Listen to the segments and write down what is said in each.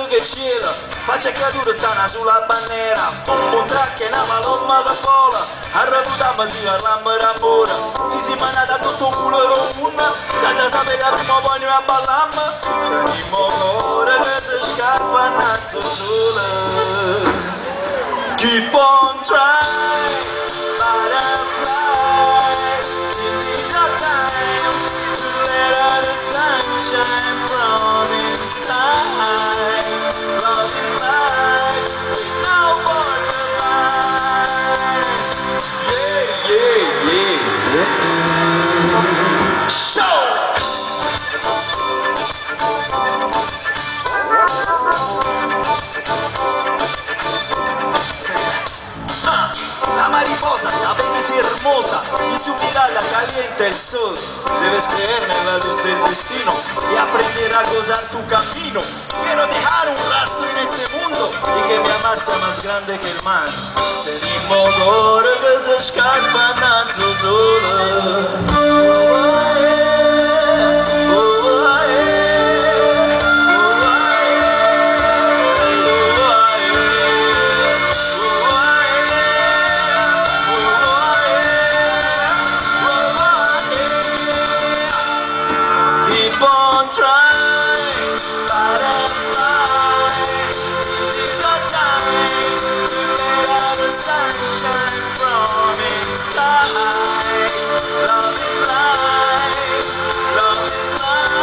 Che cielo, faccia cadere stana sulla bandiera, un track che nama l'omma da cola, arrabutamma si parlamma d'amore, si manata con sto culo romuna, senza sapere che prima poi a ballamma, tenimo l'ora che si scappa innanzi sola. Keep on trying, butterfly, this is your time to let out the sunshine from inside. Love is life, with no borderline. Yeah, yeah, yeah, yeah. Show! La mariposa, la belleza hermosa, y su mirada calienta el sol. Debes creer en la luz del destino y aprender a gozar tu camino. Quiero dejar un rastro en este mundo y que mi amar sea más grande que el mar. Tenemos ora que se escapa innanzi sola. Keep on trying, butterfly. This is your time to let out the sunshine from inside. Love is life, love is life.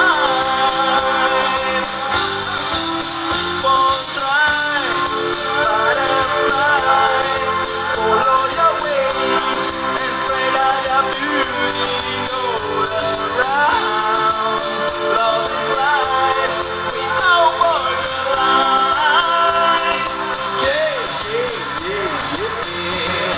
Keep on trying, butterfly. Follow your way and spread out your beauty all around. Love is life, with no borderlines. Yeah, yeah, yeah, yeah.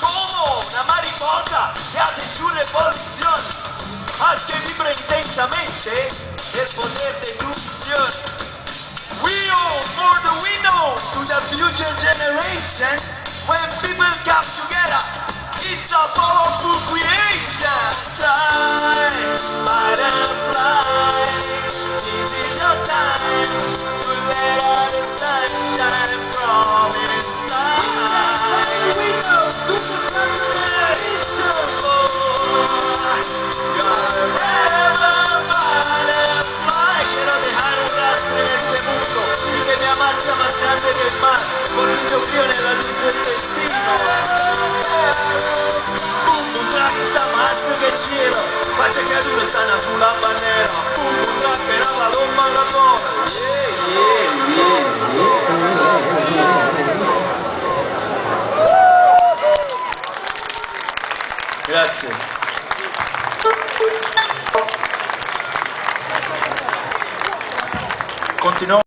Como una mariposa que hace su revolución, haz que vibre intensamente el poder de tu visión. We owe more than we know to the future generation. When people come together, it's a powerful creation. Fly, butterfly, this is your time to let out the sunshine from inside. We know to the generation. You're forever butterfly. Quiero dejar un rastro en este mundo y que mi amar sea más grande que el mar, porque yo creo en la luz del destino. Un track sta más che cielo, faccia cadere stana sulla bandiera, un track che nava l'omma da cola. Yeah, yeah, yeah, yeah. Grazie. Continuiamo.